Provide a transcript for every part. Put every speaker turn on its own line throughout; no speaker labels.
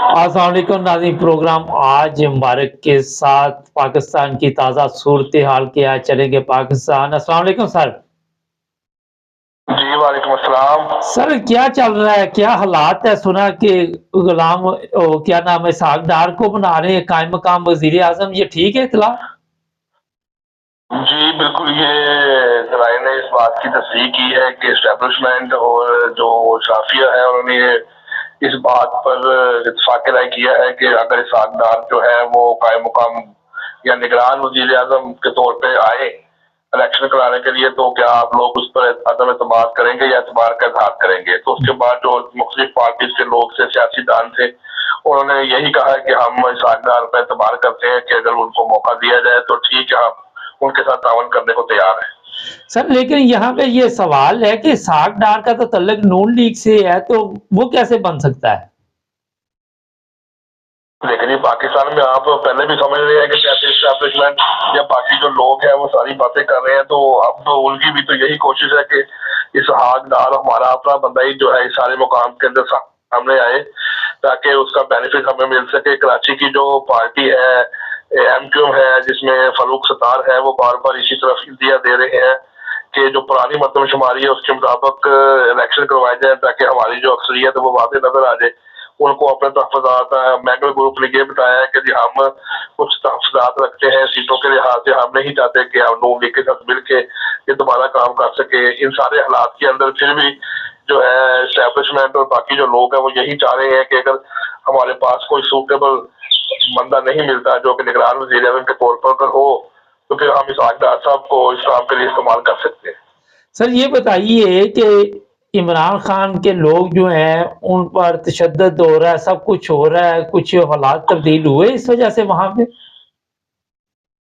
अस्सलाम वालेकुम नाज़रीन। प्रोग्राम आज मुबारक के साथ पाकिस्तान की ताज़ा सूरत हाल के आज चलेंगे पाकिस्तान। अस्सलाम वालेकुम सर।
जी वालेकुम अस्सलाम।
सर क्या चल रहा है, क्या हालात है? सुना कि गुलाम क्या नाम है, इसहाक डार को बना रहे हैं कायम मकाम वजीर आजम, ये ठीक है इतला?
जी बिल्कुल, ये जराए ने इस बात की तस्दीक की है कि एस्टेब्लिशमेंट और जो शाफिया है उन्होंने इस बात पर इत्तेफाक राय किया है कि अगर इसहाक डार जो है वो कायम मुकाम या निगरान वजीर आजम के तौर पे आए इलेक्शन कराने के लिए, तो क्या आप लोग उस पर अदम एतमाद करेंगे या एतबार का इजहार करेंगे। तो उसके बाद जो मुख्तलिफ पार्टी के लोग थे, सियासीदान थे, उन्होंने यही कहा है कि हम इसहाक डार पर एतबार करते हैं कि अगर उनको मौका दिया जाए तो ठीक है, हम उनके साथ तावन करने को तैयार है।
सर लेकिन यहाँ पे ये सवाल है कि इसहाक डार का तो तल्लुक नून लीग से है, तो वो कैसे बन सकता है?
लेकिन ये पाकिस्तान में आप पहले भी समझ रहे हैं कि कैसे एस्टैब्लिशमेंट या बाकी जो लोग हैं वो सारी बातें कर रहे हैं, तो अब तो उनकी भी तो यही कोशिश है कि इसहाक डार हमारा अपना बंदा ही जो है इस सारे मुकाम के अंदर सामने आए ताकि उसका बेनिफिट हमें मिल सके। कराची की जो पार्टी है एमक्यूएम है, जिसमें फरूक सत्तार है, वो बार बार इसी तरफ इंदिया दे रहे हैं कि जो पुरानी मरदमशुमारी है उसके मुताबिक इलेक्शन करवाए जाए ताकि हमारी जो अक्सरियत है वो वादे नजर आ जाए। उनको अपने तहफात मैगल ग्रुप ने ये बताया है कि जी हम कुछ तहफात रखते हैं सीटों के लिहाज से, हम नहीं चाहते कि हम नून लीग के साथ मिल के ये दोबारा काम कर सके। इन सारे हालात के अंदर फिर भी जो है एस्टैब्लिशमेंट और बाकी जो लोग हैं वो यही चाह रहे हैं कि अगर हमारे पास कोई सूटेबल बंदा नहीं मिलता जो कि निगरान वज़ीर आज़म के तौर पर अगर हो, तो फिर हम इसहाक डार साहब को इस काम के लिए इस्तेमाल कर सकते हैं।
सर ये बताइए कि इमरान खान के लोग जो हैं उन पर तशद्दुद हो रहा है, सब कुछ हो रहा है, कुछ हालात तब्दील हुए इस वजह से वहां पे?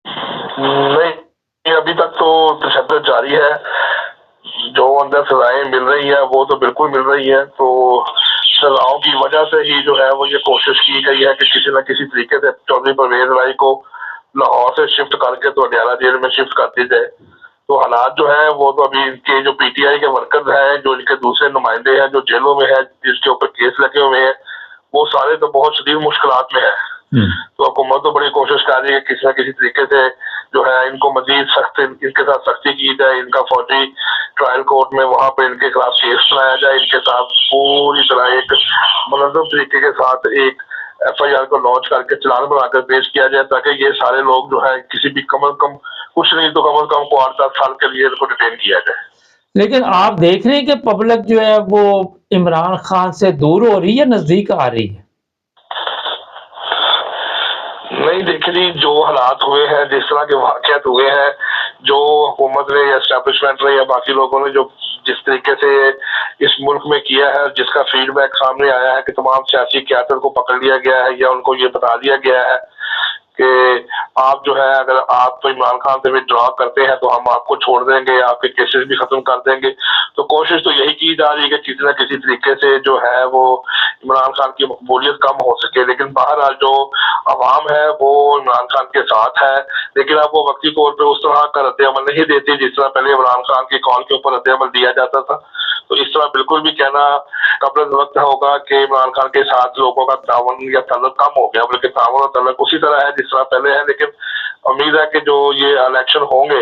नहीं, अभी तक तो तशद्दुद जारी है। जो अंदर सजाएं मिल रही है वो तो बिल्कुल मिल रही है। तो सजाओं की वजह से ही जो है वो ये कोशिश की गई है कि किसी न किसी तरीके से चौधरी परवेज राय को लाहौर से शिफ्ट करके तो अडयाला जेल में शिफ्ट कर दी जाए। तो हालात जो है वो तो अभी इनके जो पीटीआई के वर्कर्स हैं, जो इनके दूसरे नुमाइंदे हैं जो जेलों में है, जिसके ऊपर केस लगे हुए हैं, वो सारे तो बहुत शदीद मुश्किलात में है। तो हुकूमत तो बड़ी कोशिश कर रही है किसी न किसी तरीके से जो है इनको मजीद सख्त इनके साथ सख्ती की जाए, इनका फौजी ट्रायल कोर्ट में वहां पर इनके खिलाफ केस बनाया जाए, इनके साथ पूरी तरह एक मुनज़्ज़म तरीके के साथ एक एफआईआर को लॉन्च करके चालान बनाकर पेश किया जाए ताकि ये सारे लोग जो है किसी भी कम अज कम कुछ नहीं तो कम अज कम को 8-10 साल के लिए इनको डिटेन किया जाए।
लेकिन आप देख रहे हैं कि पब्लिक जो है वो इमरान खान से दूर हो रही है, नजदीक आ रही है?
नहीं देख रही, जो हालात हुए हैं, जिस तरह के वाक़यात हुए हैं, जो हुकूमत ने या एस्टैब्लिशमेंट ने या बाकी लोगों ने जो जिस तरीके से इस मुल्क में किया है, जिसका फीडबैक सामने आया है कि तमाम सियासी क़यादत को पकड़ लिया गया है या उनको ये बता दिया गया है कि आप जो है अगर आप तो इमरान खान से विड्रॉ करते हैं तो हम आपको छोड़ देंगे, आपके केसेस भी खत्म कर देंगे। तो कोशिश तो यही की जा रही है कि किसी न किसी तरीके से जो है वो इमरान खान की मकबूलियत कम हो सके। लेकिन बहरहाल जो अवाम है वो इमरान खान के साथ है, लेकिन अब वो वक्ती तौर पर उस तरह का रद्द-ए-अमल नहीं देती जिस तरह पहले इमरान खान की कॉल के ऊपर रद्द-ए-अमल दिया जाता था। तो इस तरह बिल्कुल भी कहना कबल वक्त होगा कि इमरान खान के साथ लोगों का तावन या तल्लुक कम हो गया, बल्कि तावन और तल्लुक उसी तरह है जिस तरह पहले है। लेकिन उम्मीद है कि जो ये इलेक्शन होंगे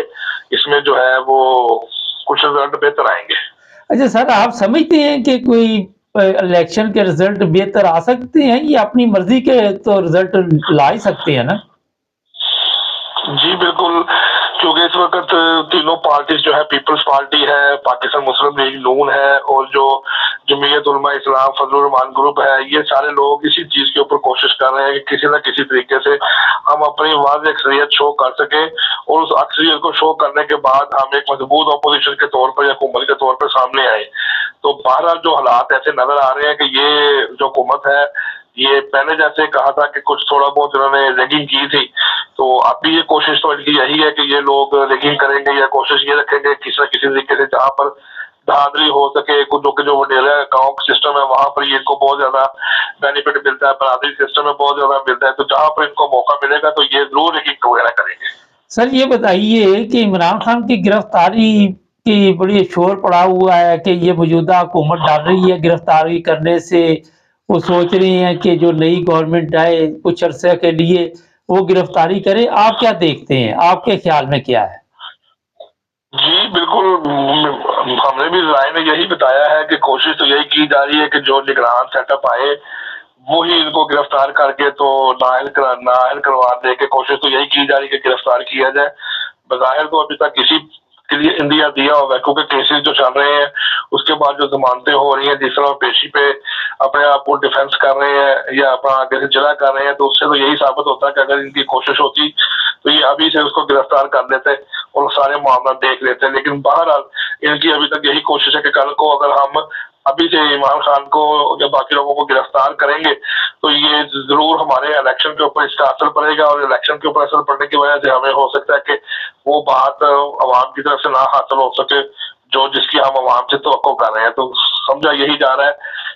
इसमें जो है वो कुछ रिजल्ट बेहतर आएंगे।
अच्छा सर, आप समझते हैं कि कोई इलेक्शन के रिजल्ट बेहतर आ सकते हैं या अपनी मर्जी के तो रिजल्ट ला ही सकते हैं ना?
जी बिल्कुल, क्योंकि इस वक्त तीनों पार्टीज जो है, पीपल्स पार्टी है, पाकिस्तान मुस्लिम लीग नून है और जो जमीयत उलमा इस्लाम फजलुर रहमान ग्रुप है, ये सारे लोग इसी चीज के ऊपर कोशिश कर रहे हैं कि किसी न किसी तरीके से हम अपनी वाज़ेह अक्सरियत शो कर सके और उस अक्सरियत को शो करने के बाद हम एक मजबूत अपोजिशन के तौर पर या हुकूमत के तौर पर सामने आए। तो बहरहाल जो हालात ऐसे नजर आ रहे हैं कि ये जो हुकूमत है, ये पहले जैसे कहा था कि कुछ थोड़ा बहुत इन्होंने रैगिंग की थी, तो अभी ये कोशिश तो इनकी यही है कि ये लोग रैगिंग करेंगे या कोशिश ये रखेंगे किसी न किसी तरीके से जहाँ पर धांधली हो सके, कुछ जो वडेरा गाँव का सिस्टम है वहां पर इनको बहुत ज्यादा बेनिफिट मिलता है, बरादरी सिस्टम में बहुत ज्यादा मिलता है, तो जहाँ पर इनको मौका मिलेगा तो ये जरूर रैगिंग वगैरह करेंगे।
सर ये बताइए कि इमरान खान की गिरफ्तारी की बड़ी शोर पड़ा हुआ है कि ये मौजूदा हुकूमत डाल रही है गिरफ्तारी करने से, وہ سوچ رہی ہیں کہ جو نئی گورنمنٹ آئے کچھ عرصے کے لیے وہ گرفتاری کرے. آپ کیا دیکھتے ہیں, آپ کے خیال میں کیا ہے؟
جی بالکل، ہم نے بھی رائے میں یہی بتایا ہے کہ کوشش تو یہی کی جا رہی ہے کہ جو نگران سیٹ اپ آئے وہی ان کو گرفتار کر کے تو نااہل کروا دے کے کوشش تو یہی کی جا رہی ہے کہ گرفتار کیا جائے. بظاہر تو ابھی تک کسی کے لیے انڈیا دیا ہوگا کیونکہ کیسز جو چل رہے ہیں اس کے بعد جو ضمانتیں ہو رہی ہیں جس طرح پیشی پہ اپنے آپ کو ڈیفینس کر رہے ہیں یا اپنا آگے سے جلا کر رہے ہیں تو اس سے تو یہی ثابت ہوتا ہے کہ اگر ان کی کوشش ہوتی تو یہ ابھی سے اس کو گرفتار کر لیتے اور سارے معاملات دیکھ لیتے ہیں. لیکن بہرحال ان کی ابھی تک یہی کوشش ہے کہ کل کو اگر ہم ابھی سے عمران خان کو یا باقی لوگوں کو گرفتار کریں گے تو یہ ضرور ہمارے الیکشن کے اوپر اس کا اثر پڑے گا اور الیکشن کے اوپر اثر پڑنے کی وجہ سے ہمیں ہو سکتا ہے کہ وہ بات عوام کی طرف سے نہ حاصل ہو سکے جو جس کی ہم عوام سے توقع کر رہے ہیں. تو سمجھا یہی جا رہا ہے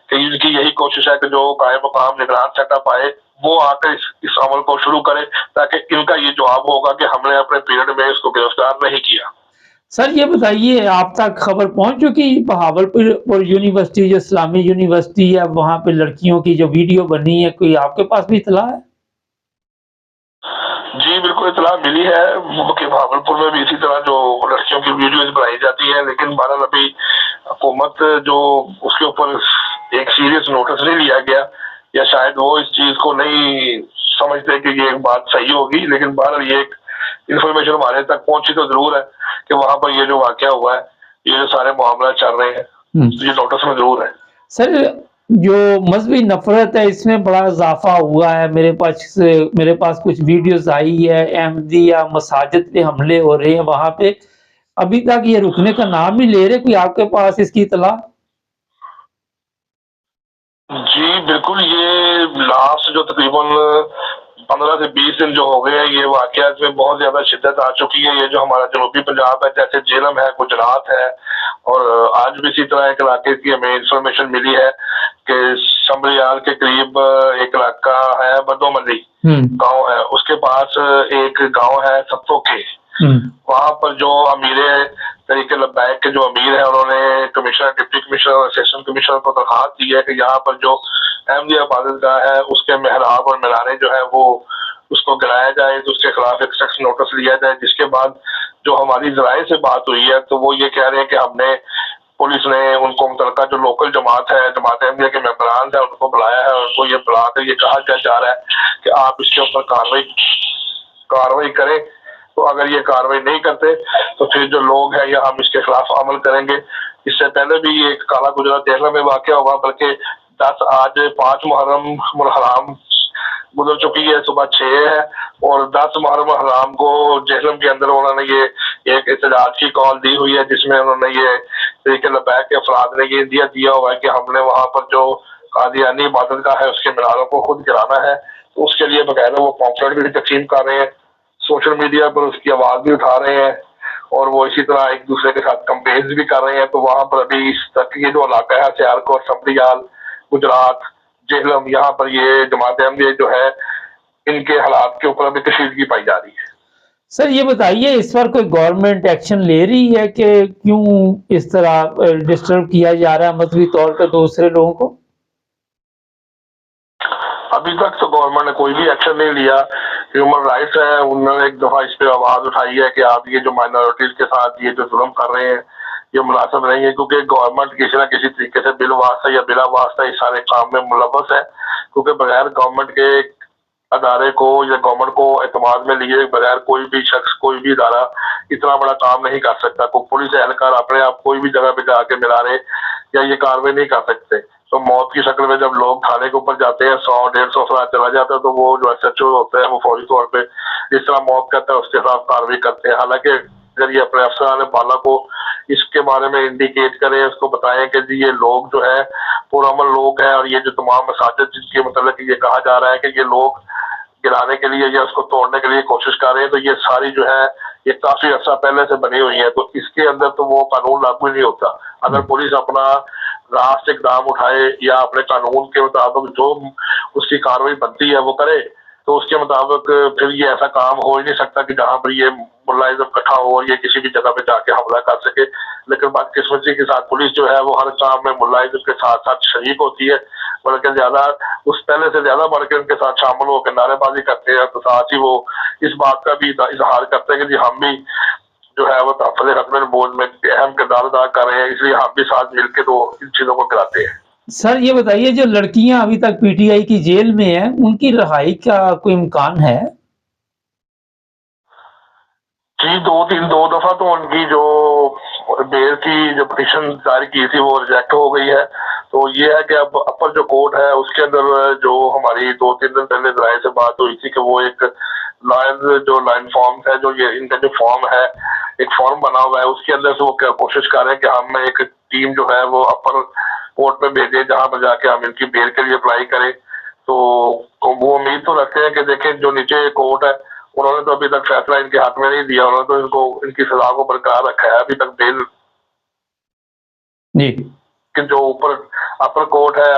کہ ان کی یہی کوشش ہے کہ جو قائم مقام نگران سیٹ اپ آئے وہ آ کر اس عمل کو شروع کرے تاکہ ان کا یہ جواب ہوگا کہ ہم نے اپنے پیریڈ میں اس کو گرفتار نہیں کیا.
سر یہ بتائیے, آپ تک خبر پہنچ چکی بہاولپور یونیورسٹی جو اسلامی یونیورسٹی ہے وہاں پہ لڑکیوں کی جو ویڈیو بنی ہے, کوئی آپ کے پاس بھی اطلاع ہے؟
جی بالکل اطلاع ملی ہے کہ بہاولپور میں بھی اسی طرح جو لڑکیوں کی ویڈیوز بنائی جاتی ہیں, لیکن بہرحال ابھی حکومت جو اس کے اوپر ایک سیریس نوٹس نہیں لیا گیا یا شاید وہ اس چیز کو نہیں سمجھتے کہ یہ ایک بات صحیح ہوگی. لیکن بہرحال یہ ایک انفارمیشن ہمارے تک پہنچی تو ضرور ہے کہ وہاں پر یہ جو واقعہ ہوا ہے یہ جو سارے معاملات چل رہے ہیں یہ نوٹس میں ضرور ہے.
سر جو مذہبی نفرت ہے اس میں بڑا اضافہ ہوا ہے. میرے پاس کچھ ویڈیوز آئی ہے, احمدیہ مساجد پہ حملے ہو رہے ہیں وہاں پہ, ابھی تک یہ رکنے کا نام ہی لے رہے. کوئی آپ کے پاس اس کی اطلاع؟
جی بالکل, یہ لاسٹ جو تقریباً 15 سے 20 دن جو ہو گئے ہیں یہ واقعات میں بہت زیادہ شدت آ چکی ہے. یہ جو ہمارا جنوبی پنجاب ہے جیسے جیلم ہے, گجرات ہے, اور آج بھی اسی طرح ایک علاقے کی ہمیں انفارمیشن ملی ہے کہ شمریال کے قریب ایک علاقہ ہے بدو ملی گاؤں ہے, اس کے پاس ایک گاؤں ہے ستو کے, وہاں پر جو امیر طریقے لبیک کے جو امیر ہیں انہوں نے کمشنر, ڈپٹی کمشنر اور اسسٹنٹ کمشنر کو درخواست دی ہے کہ یہاں پر جو احمدیہ عبادت گاہ ہے اس کے محراب اور میناریں جو ہے وہ اس کو گرایا جائے, تو اس کے خلاف ایک سخت نوٹس لیا جائے. جس کے بعد جو ہماری ذرائع سے بات ہوئی ہے تو وہ یہ کہہ رہے ہیں کہ ہم نے پولیس نے ان کو متعلقہ جو لوکل جماعت ہے, جماعت احمدیہ کے ممبران ہیں, ان کو بلایا ہے اور ان کو یہ بلا کر یہ کہا جا رہا ہے کہ آپ اس کے اوپر کاروائی کریں. تو اگر یہ کاروائی نہیں کرتے تو پھر جو لوگ ہیں یا ہم اس کے خلاف عمل کریں گے. اس سے پہلے بھی یہ ایک کالا گجرات جیلم میں واقعہ ہوا, بلکہ آج 5 محرم الحرام گزر چکی ہے, صبح 6 ہے, اور 10 محرم الحرام کو جہلم کے اندر انہوں نے یہ ایک احتجاج کی کال دی ہوئی ہے جس میں انہوں نے یہ طریقے لبیک کے افراد نے یہ دیا ہوا ہے کہ ہم نے وہاں پر جو قادیانی عبادت گاہ ہے اس کے میناروں کو خود گرانا ہے. تو اس کے لیے باقاعدہ وہ پامفلیٹ بھی تقسیم کر رہے ہیں, سوشل میڈیا پر اس کی آواز بھی اٹھا رہے ہیں, اور وہ اسی طرح ایک دوسرے کے ساتھ کمپینز بھی کر رہے ہیں. تو وہاں پر ابھی اس تک یہ جو علاقہ ہے سیالکوٹ, شمریال, گجرات, جہلم, یہاں پر یہ جماعت احمدیہ جو ہے ان کے حالات کے اوپر ابھی کشیدگی پائی جا رہی ہے.
سر یہ بتائیے اس پر کوئی گورنمنٹ ایکشن لے رہی ہے کہ کیوں اس طرح ڈسٹرب کیا جا رہا ہے مذہبی طور پہ دوسرے لوگوں کو؟
ابھی تک تو گورنمنٹ نے کوئی بھی ایکشن نہیں لیا. ہیومن رائٹس ہے, انہوں نے ایک دفعہ اس پہ آواز اٹھائی ہے کہ آپ یہ جو مائنورٹیز کے ساتھ یہ جو ظلم کر رہے ہیں یہ مناسب نہیں ہے, کیونکہ گورنمنٹ کسی نہ کسی طریقے سے بل واسطہ یا بلا واسطہ اس سارے کام میں ملوث ہے. کیونکہ بغیر گورنمنٹ کے ادارے کو یا گورنمنٹ کو اعتماد میں لیے بغیر کوئی بھی شخص, کوئی بھی ادارہ اتنا بڑا کام نہیں کر سکتا. کوئی پولیس اہلکار اپنے آپ کوئی بھی جگہ پہ جا کے ملا رہے یا یہ کاروائی نہیں کر سکتے. تو موت کی شکل میں جب لوگ تھانے کے اوپر جاتے ہیں 100-150 افراد چلا جاتا ہے تو وہ جو ایس ایچ او ہوتے ہیں وہ فوری طور پہ جس طرح موت کرتا ہے اس کے خلاف کاروائی کرتے ہیں. حالانکہ اگر یہ اپنے افسران بالا کو اس کے بارے میں انڈیکیٹ کریں, اس کو بتائیں کہ جی یہ لوگ جو ہے پرامن لوگ ہیں, اور یہ جو تمام مساجد جن کے متعلق یہ کہا جا رہا ہے کہ یہ لوگ گرانے کے لیے یا اس کو توڑنے کے لیے کوشش کر رہے ہیں, تو یہ ساری جو ہے یہ کافی عرصہ پہلے سے بنی ہوئی ہے. تو اس کے اندر تو وہ قانون لاگو ہی نہیں ہوتا. اگر پولیس اپنا راست اقدام اٹھائے یا اپنے قانون کے مطابق جو اس کی کاروائی بنتی ہے وہ کرے تو اس کے مطابق پھر یہ ایسا کام ہو ہی نہیں سکتا کہ جہاں پر یہ ملازم اکٹھا ہو اور یہ کسی بھی جگہ پہ جا کے حملہ کر سکے. لیکن بدقسمتی کے ساتھ پولیس جو ہے وہ ہر کام میں ملازم کے ساتھ ساتھ شریک ہوتی ہے. बल्कि ज्यादा उस पहले से ज्यादा बढ़ के उनके साथ शामिल होकर नारेबाजी करते हैं। तो साथ ही वो इस बात का भी इजहार करते हैं कि जी हम भी जो है वो तहफ़्फ़ुज़ ख़त्म बोझ में अहम किरदार अदा कर रहे हैं, इसलिए हम भी साथ मिलकर तो इन चीजों को कराते हैं।
सर ये बताइए, जो लड़कियां अभी तक पीटीआई की जेल में हैं, उनकी रिहाई का कोई इम्कान है?
जी, दो दफा तो उनकी जो बेल की जो पिटीशन दायर की थी वो रिजेक्ट हो गई है। तो ये है कि अब अपर जो कोर्ट है उसके अंदर जो हमारी 2-3 दिन पहले ज़राए से बात हुई थी कि वो एक लाइन फॉर्म है, जो ये इनका जो फॉर्म है, एक फॉर्म बना हुआ है, उसके अंदर से वो कोशिश कर रहे हैं कि हम एक टीम जो है वो अपर कोर्ट में भेजें, जहां पर जाके हम इनकी बेल के लिए अप्लाई करें। तो वो उम्मीद तो रखते हैं कि देखें जो नीचे कोर्ट है उन्होंने तो अभी तक फैसला इनके हाथ में नहीं दिया, उन्होंने तो इनको इनकी सजा को बरकरार रखा है अभी तक बेल
जी।
कि जो ऊपर अपर कोर्ट है,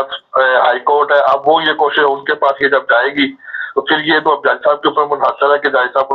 हाई कोर्ट है, अब वो ये कोशिश उनके पास ये जब जाएगी तो फिर ये तो अब जज साहब के ऊपर मुनहसर है कि जज साहब